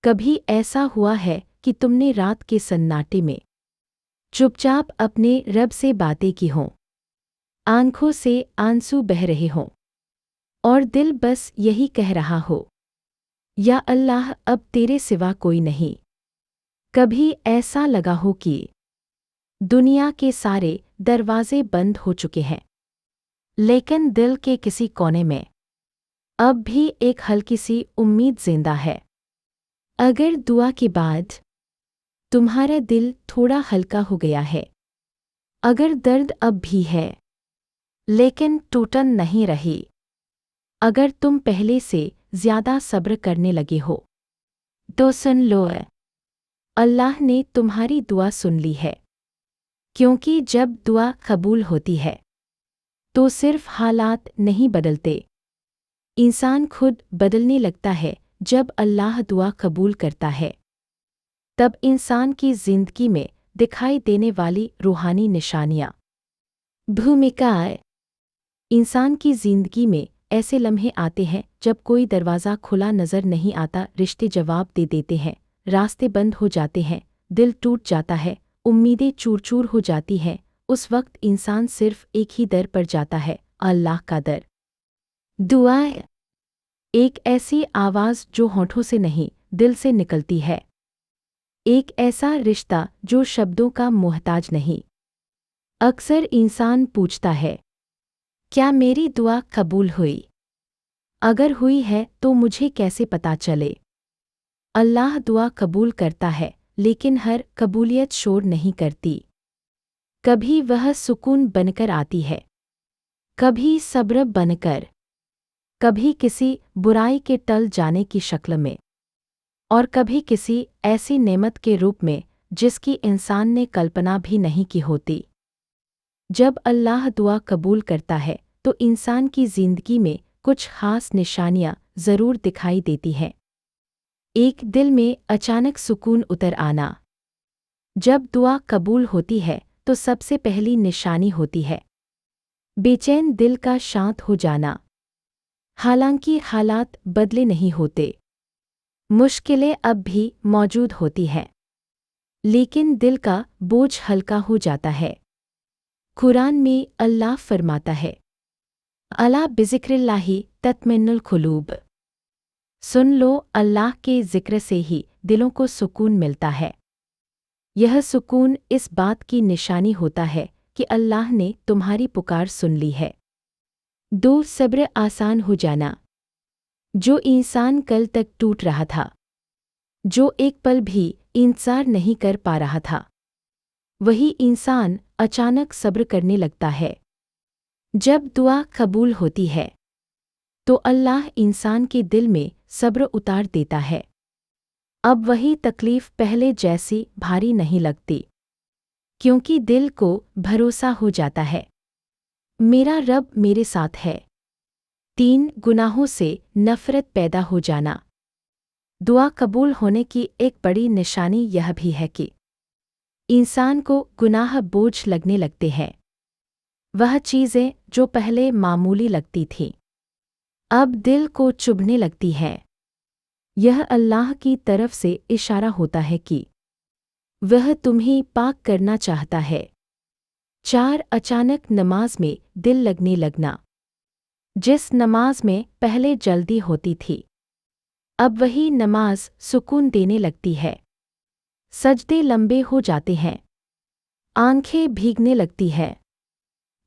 कभी ऐसा हुआ है कि तुमने रात के सन्नाटे में चुपचाप अपने रब से बातें की हों, आंखों से आंसू बह रहे हों और दिल बस यही कह रहा हो, या अल्लाह अब तेरे सिवा कोई नहीं। कभी ऐसा लगा हो कि दुनिया के सारे दरवाजे बंद हो चुके हैं, लेकिन दिल के किसी कोने में अब भी एक हल्की सी उम्मीद जिंदा है। अगर दुआ के बाद तुम्हारा दिल थोड़ा हल्का हो गया है, अगर दर्द अब भी है लेकिन टूटन नहीं रही, अगर तुम पहले से ज्यादा सब्र करने लगे हो, तो सुन लो, अल्लाह ने तुम्हारी दुआ सुन ली है। क्योंकि जब दुआ कबूल होती है तो सिर्फ हालात नहीं बदलते, इंसान खुद बदलने लगता है। जब अल्लाह दुआ कबूल करता है तब इंसान की जिंदगी में दिखाई देने वाली रूहानी निशानियाँ, भूमिकाएं। इंसान की जिंदगी में ऐसे लम्हे आते हैं जब कोई दरवाज़ा खुला नज़र नहीं आता, रिश्ते जवाब दे देते हैं, रास्ते बंद हो जाते हैं, दिल टूट जाता है, उम्मीदें चूर चूर हो जाती हैं। उस वक्त इंसान सिर्फ एक ही दर पर जाता है, अल्लाह का दर। दुआ एक ऐसी आवाज़ जो होठों से नहीं दिल से निकलती है, एक ऐसा रिश्ता जो शब्दों का मोहताज नहीं। अक्सर इंसान पूछता है, क्या मेरी दुआ कबूल हुई? अगर हुई है तो मुझे कैसे पता चले? अल्लाह दुआ कबूल करता है, लेकिन हर कबूलियत शोर नहीं करती। कभी वह सुकून बनकर आती है, कभी सब्र बनकर, कभी किसी बुराई के टल जाने की शक्ल में, और कभी किसी ऐसी नेमत के रूप में जिसकी इंसान ने कल्पना भी नहीं की होती। जब अल्लाह दुआ कबूल करता है तो इंसान की जिंदगी में कुछ खास निशानियां ज़रूर दिखाई देती हैं। एक, दिल में अचानक सुकून उतर आना। जब दुआ कबूल होती है तो सबसे पहली निशानी होती है बेचैन दिल का शांत हो जाना। हालांकि हालात बदले नहीं होते, मुश्किलें अब भी मौजूद होती हैं, लेकिन दिल का बोझ हल्का हो जाता है। कुरान में अल्लाह फरमाता है, अला बिज़िक्रिल्लाहि तत्मइन्नुल कुलूब। सुन लो, अल्लाह के ज़िक्र से ही दिलों को सुकून मिलता है। यह सुकून इस बात की निशानी होता है कि अल्लाह ने तुम्हारी पुकार सुन ली है। 2, सब्र आसान हो जाना। जो इंसान कल तक टूट रहा था, जो एक पल भी इंतज़ार नहीं कर पा रहा था, वही इंसान अचानक सब्र करने लगता है। जब दुआ कबूल होती है तो अल्लाह इंसान के दिल में सब्र उतार देता है। अब वही तकलीफ़ पहले जैसी भारी नहीं लगती, क्योंकि दिल को भरोसा हो जाता है, मेरा रब मेरे साथ है। 3, गुनाहों से नफ़रत पैदा हो जाना। दुआ कबूल होने की एक बड़ी निशानी यह भी है कि इंसान को गुनाह बोझ लगने लगते हैं। वह चीज़ें जो पहले मामूली लगती थीं, अब दिल को चुभने लगती हैं। यह अल्लाह की तरफ से इशारा होता है कि वह तुम्हें पाक करना चाहता है। 4, अचानक नमाज में दिल लगने लगना। जिस नमाज में पहले जल्दी होती थी, अब वही नमाज सुकून देने लगती है। सजदे लंबे हो जाते हैं, आंखें भीगने लगती है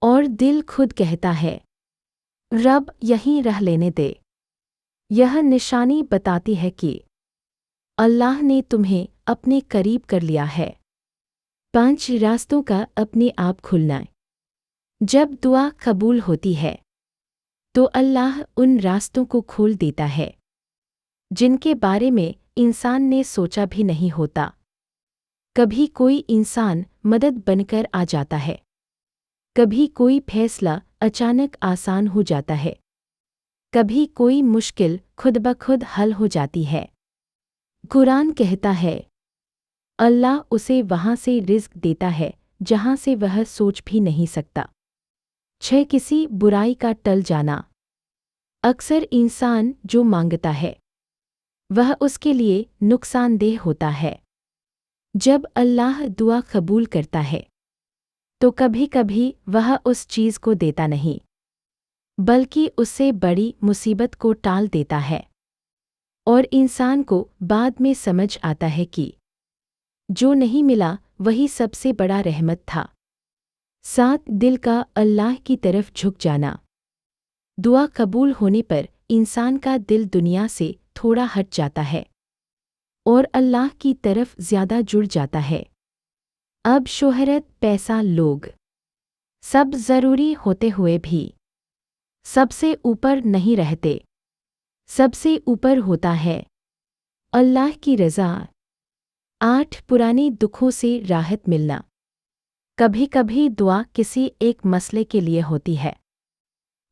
और दिल खुद कहता है, रब यहीं रह लेने दे। यह निशानी बताती है कि अल्लाह ने तुम्हें अपने करीब कर लिया है। 5, रास्तों का अपने आप खुलना। जब दुआ कबूल होती है तो अल्लाह उन रास्तों को खोल देता है जिनके बारे में इंसान ने सोचा भी नहीं होता। कभी कोई इंसान मदद बनकर आ जाता है, कभी कोई फैसला अचानक आसान हो जाता है, कभी कोई मुश्किल खुद ब खुद हल हो जाती है। कुरान कहता है, अल्लाह उसे वहाँ से रिज़्क देता है जहाँ से वह सोच भी नहीं सकता। 6, किसी बुराई का टल जाना। अक्सर इंसान जो मांगता है वह उसके लिए नुकसानदेह होता है। जब अल्लाह दुआ कबूल करता है तो कभी कभी वह उस चीज़ को देता नहीं, बल्कि उससे बड़ी मुसीबत को टाल देता है। और इंसान को बाद में समझ आता है कि जो नहीं मिला वही सबसे बड़ा रहमत था। 7 दिल का अल्लाह की तरफ झुक जाना। दुआ कबूल होने पर इंसान का दिल दुनिया से थोड़ा हट जाता है और अल्लाह की तरफ ज़्यादा जुड़ जाता है। अब शोहरत, पैसा, लोग सब ज़रूरी होते हुए भी सबसे ऊपर नहीं रहते। सबसे ऊपर होता है अल्लाह की रज़ा। 8 पुराने दुखों से राहत मिलना। कभी कभी दुआ किसी एक मसले के लिए होती है,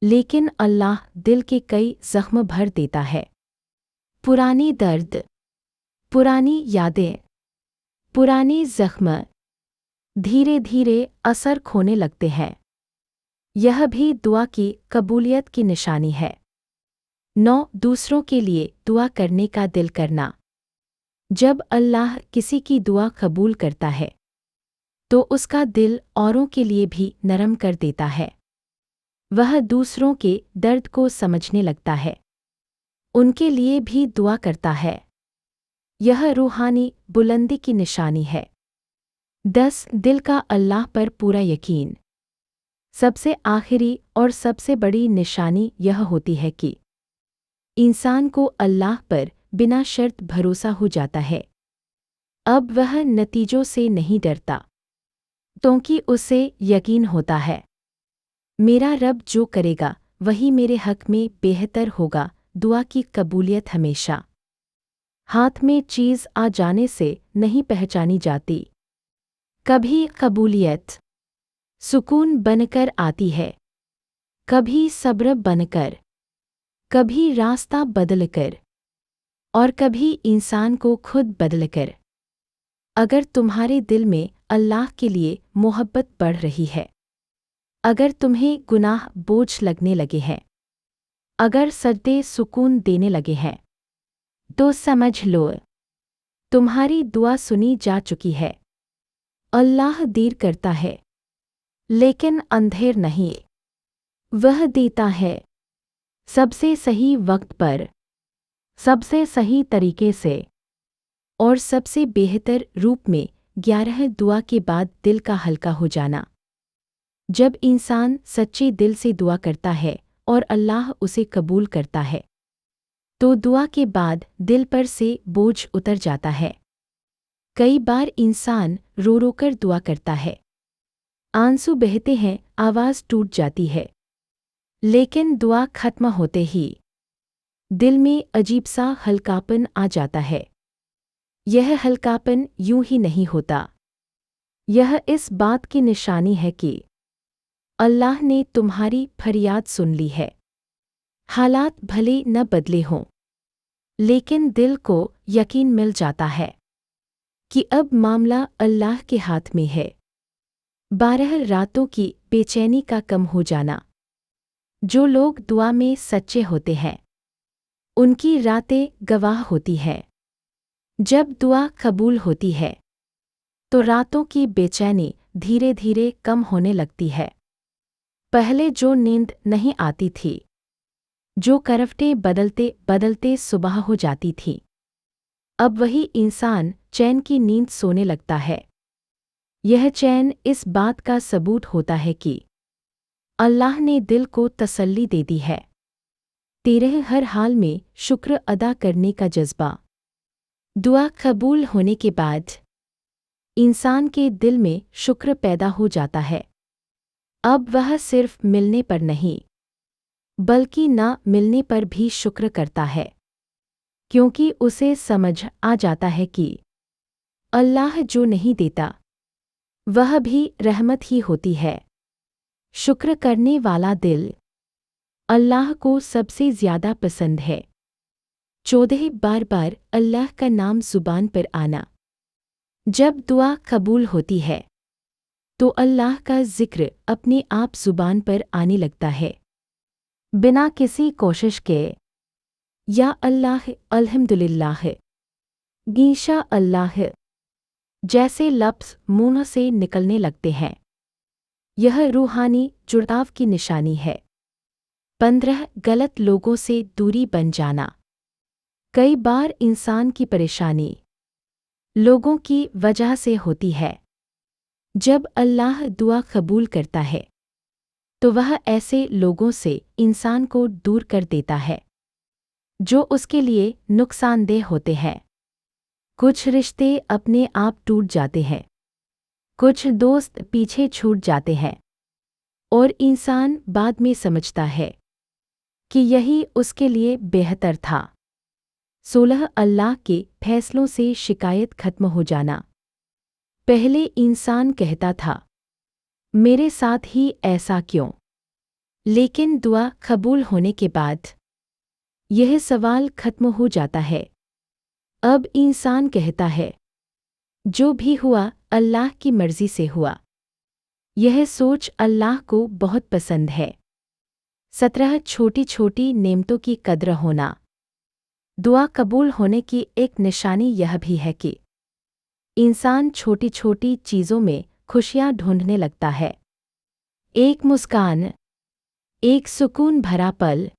लेकिन अल्लाह दिल के कई ज़ख्म भर देता है। पुरानी दर्द, पुरानी यादें, पुराने ज़ख्म धीरे धीरे असर खोने लगते हैं। यह भी दुआ की कबूलियत की निशानी है। 9 दूसरों के लिए दुआ करने का दिल करना। जब अल्लाह किसी की दुआ कबूल करता है तो उसका दिल औरों के लिए भी नरम कर देता है। वह दूसरों के दर्द को समझने लगता है, उनके लिए भी दुआ करता है। यह रूहानी बुलंदी की निशानी है। 10 दिल का अल्लाह पर पूरा यकीन। सबसे आखिरी और सबसे बड़ी निशानी यह होती है कि इंसान को अल्लाह पर बिना शर्त भरोसा हो जाता है। अब वह नतीजों से नहीं डरता, क्योंकि उसे यकीन होता है मेरा रब जो करेगा वही मेरे हक में बेहतर होगा। दुआ की कबूलियत हमेशा हाथ में चीज़ आ जाने से नहीं पहचानी जाती। कभी कबूलियत सुकून बनकर आती है, कभी सब्र बनकर, कभी रास्ता बदलकर और कभी इंसान को खुद बदलकर। अगर तुम्हारे दिल में अल्लाह के लिए मोहब्बत बढ़ रही है, अगर तुम्हें गुनाह बोझ लगने लगे हैं, अगर सजदे सुकून देने लगे हैं, तो समझ लो तुम्हारी दुआ सुनी जा चुकी है। अल्लाह देर करता है, लेकिन अंधेर नहीं। वह देता है सबसे सही वक्त पर, सबसे सही तरीके से और सबसे बेहतर रूप में। 11 दुआ के बाद दिल का हल्का हो जाना। जब इंसान सच्चे दिल से दुआ करता है और अल्लाह उसे कबूल करता है तो दुआ के बाद दिल पर से बोझ उतर जाता है। कई बार इंसान रो रो कर दुआ करता है, आंसू बहते हैं, आवाज़ टूट जाती है, लेकिन दुआ खत्म होते ही दिल में अजीब सा हल्कापन आ जाता है। यह हल्कापन यूं ही नहीं होता, यह इस बात की निशानी है कि अल्लाह ने तुम्हारी फरियाद सुन ली है। हालात भले न बदले हों, लेकिन दिल को यकीन मिल जाता है कि अब मामला अल्लाह के हाथ में है। 12 रातों की बेचैनी का कम हो जाना। जो लोग दुआ में सच्चे होते हैं उनकी रातें गवाह होती हैं। जब दुआ कबूल होती है तो रातों की बेचैनी धीरे धीरे कम होने लगती है। पहले जो नींद नहीं आती थी, जो करवटें बदलते बदलते सुबह हो जाती थी, अब वही इंसान चैन की नींद सोने लगता है। यह चैन इस बात का सबूत होता है कि अल्लाह ने दिल को तसल्ली दे दी है। 13 हर हाल में शुक्र अदा करने का जज्बा। दुआ कबूल होने के बाद इंसान के दिल में शुक्र पैदा हो जाता है। अब वह सिर्फ मिलने पर नहीं, बल्कि ना मिलने पर भी शुक्र करता है, क्योंकि उसे समझ आ जाता है कि अल्लाह जो नहीं देता वह भी रहमत ही होती है। शुक्र करने वाला दिल अल्लाह को सबसे ज़्यादा पसंद है। 14 बार बार अल्लाह का नाम ज़ुबान पर आना। जब दुआ कबूल होती है तो अल्लाह का जिक्र अपने आप ज़ुबान पर आने लगता है, बिना किसी कोशिश के। या अल्लाह, अल्हम्दुलिल्लाह, इंशा अल्लाह जैसे लफ्ज़ मुंह से निकलने लगते हैं। यह रूहानी जुड़ाव की निशानी है। 15 गलत लोगों से दूरी बन जाना। कई बार इंसान की परेशानी लोगों की वजह से होती है। जब अल्लाह दुआ कबूल करता है तो वह ऐसे लोगों से इंसान को दूर कर देता है जो उसके लिए नुकसानदेह होते हैं। कुछ रिश्ते अपने आप टूट जाते हैं, कुछ दोस्त पीछे छूट जाते हैं और इंसान बाद में समझता है कि यही उसके लिए बेहतर था। 16 अल्लाह के फैसलों से शिकायत खत्म हो जाना। पहले इंसान कहता था, मेरे साथ ही ऐसा क्यों? लेकिन दुआ कबूल होने के बाद यह सवाल खत्म हो जाता है। अब इंसान कहता है, जो भी हुआ अल्लाह की मर्जी से हुआ। यह सोच अल्लाह को बहुत पसंद है। 17 छोटी छोटी नेमतों की कद्र होना। दुआ कबूल होने की एक निशानी यह भी है कि इंसान छोटी छोटी चीज़ों में खुशियाँ ढूंढने लगता है। एक मुस्कान, एक सुकून भरा पल,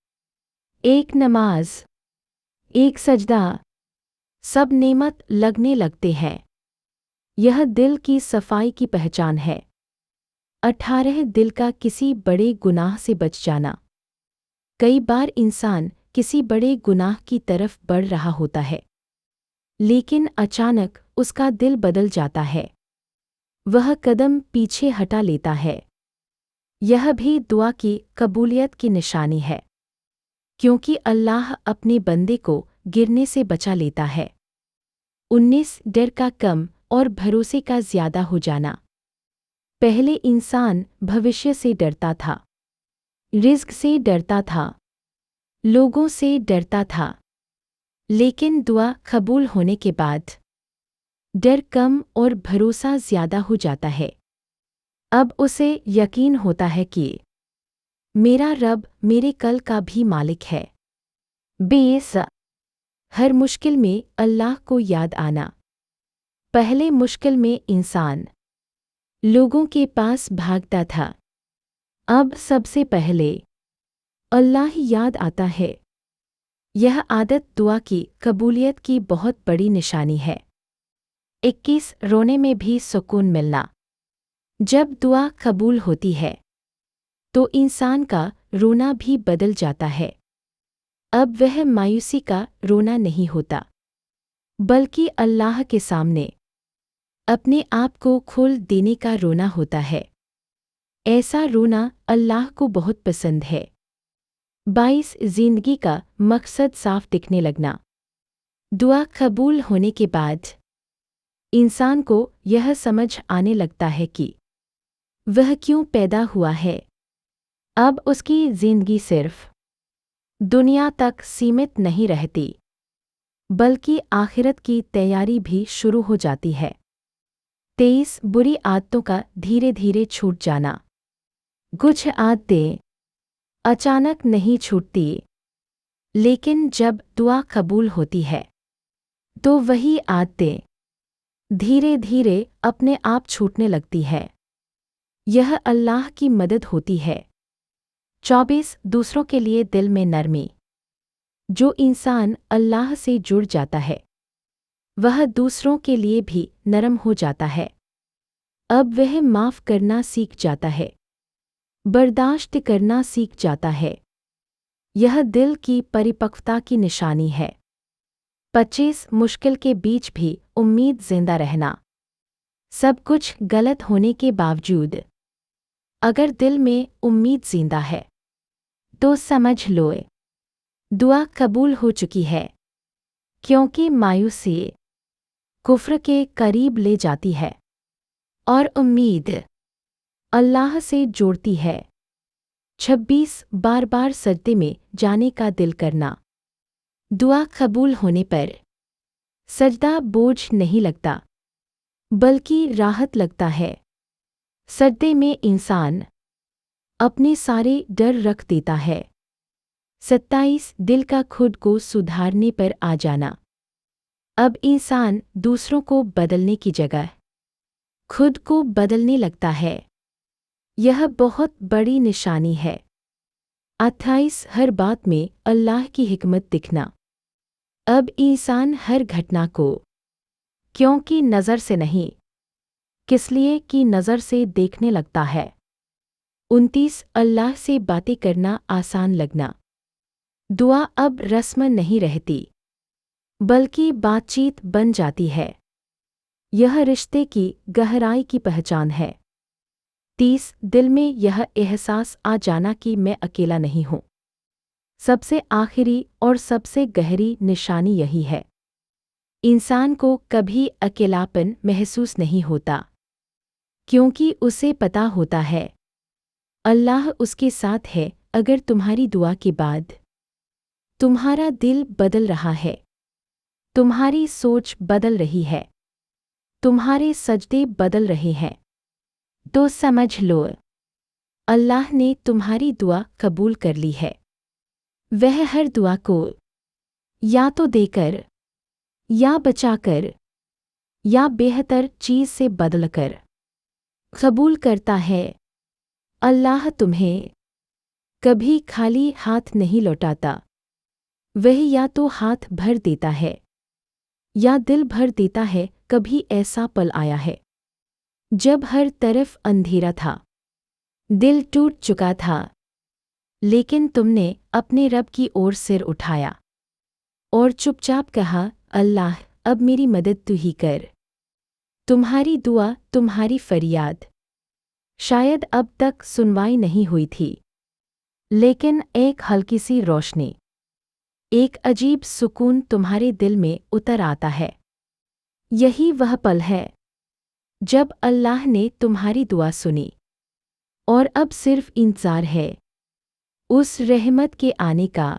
एक नमाज, एक सजदा, सब नेमत लगने लगते हैं। यह दिल की सफाई की पहचान है। 18 दिल का किसी बड़े गुनाह से बच जाना। कई बार इंसान किसी बड़े गुनाह की तरफ बढ़ रहा होता है, लेकिन अचानक उसका दिल बदल जाता है। वह कदम पीछे हटा लेता है। यह भी दुआ की कबूलियत की निशानी है, क्योंकि अल्लाह अपने बंदे को गिरने से बचा लेता है। 19 डर का कम और भरोसे का ज्यादा हो जाना। पहले इंसान भविष्य से डरता था, रिज़्क से डरता था, लोगों से डरता था, लेकिन दुआ कबूल होने के बाद डर कम और भरोसा ज्यादा हो जाता है। अब उसे यकीन होता है कि मेरा रब मेरे कल का भी मालिक है। 20 हर मुश्किल में अल्लाह को याद आना। पहले मुश्किल में इंसान लोगों के पास भागता था, अब सबसे पहले अल्लाह ही याद आता है। यह आदत दुआ की कबूलियत की बहुत बड़ी निशानी है। 21 रोने में भी सुकून मिलना। जब दुआ कबूल होती है तो इंसान का रोना भी बदल जाता है। अब वह मायूसी का रोना नहीं होता, बल्कि अल्लाह के सामने अपने आप को खोल देने का रोना होता है। ऐसा रोना अल्लाह को बहुत पसंद है। 22 जिंदगी का मकसद साफ दिखने लगना। दुआ कबूल होने के बाद इंसान को यह समझ आने लगता है कि वह क्यों पैदा हुआ है। अब उसकी जिंदगी सिर्फ दुनिया तक सीमित नहीं रहती, बल्कि आखिरत की तैयारी भी शुरू हो जाती है। 23 बुरी आदतों का धीरे धीरे छूट जाना। कुछ आदतें अचानक नहीं छूटती, लेकिन जब दुआ कबूल होती है तो वही आदतें धीरे धीरे अपने आप छूटने लगती है। यह अल्लाह की मदद होती है। 24 दूसरों के लिए दिल में नरमी। जो इंसान अल्लाह से जुड़ जाता है वह दूसरों के लिए भी नरम हो जाता है। अब वह माफ़ करना सीख जाता है, बर्दाश्त करना सीख जाता है। यह दिल की परिपक्वता की निशानी है। 25 मुश्किल के बीच भी उम्मीद जिंदा रहना। सब कुछ गलत होने के बावजूद अगर दिल में उम्मीद जिंदा है तो समझ लो दुआ कबूल हो चुकी है, क्योंकि मायूसी कुफ्र के करीब ले जाती है और उम्मीद अल्लाह से जोड़ती है। 26 बार बार सजदे में जाने का दिल करना। दुआ कबूल होने पर सजदा बोझ नहीं लगता, बल्कि राहत लगता है। सजदे में इंसान अपने सारे डर रख देता है, 27 दिल का खुद को सुधारने पर आ जाना। अब इंसान दूसरों को बदलने की जगह खुद को बदलने लगता है। यह बहुत बड़ी निशानी है। 28 हर बात में अल्लाह की हिकमत दिखना। अब इंसान हर घटना को क्योंकि नज़र से नहीं, किस लिए की नज़र से देखने लगता है। 29 अल्लाह से बातें करना आसान लगना। दुआ अब रस्म नहीं रहती, बल्कि बातचीत बन जाती है। यह रिश्ते की गहराई की पहचान है। 30 दिल में यह एहसास आ जाना कि मैं अकेला नहीं हूँ। सबसे आखिरी और सबसे गहरी निशानी यही है। इंसान को कभी अकेलापन महसूस नहीं होता, क्योंकि उसे पता होता है अल्लाह उसके साथ है। अगर तुम्हारी दुआ के बाद तुम्हारा दिल बदल रहा है, तुम्हारी सोच बदल रही है, तुम्हारे सजदे बदल रहे हैं, तो समझ लो अल्लाह ने तुम्हारी दुआ कबूल कर ली है। वह हर दुआ को या तो देकर, या बचाकर, या बेहतर चीज़ से बदलकर कबूल करता है। अल्लाह तुम्हें कभी खाली हाथ नहीं लौटाता। वह या तो हाथ भर देता है या दिल भर देता है। कभी ऐसा पल आया है जब हर तरफ अंधेरा था, दिल टूट चुका था, लेकिन तुमने अपने रब की ओर सिर उठाया और चुपचाप कहा, अल्लाह अब मेरी मदद तू ही कर। तुम्हारी दुआ, तुम्हारी फरियाद शायद अब तक सुनवाई नहीं हुई थी, लेकिन एक हल्की सी रोशनी, एक अजीब सुकून तुम्हारे दिल में उतर आता है। यही वह पल है जब अल्लाह ने तुम्हारी दुआ सुनी और अब सिर्फ इंतज़ार है उस रहमत के आने का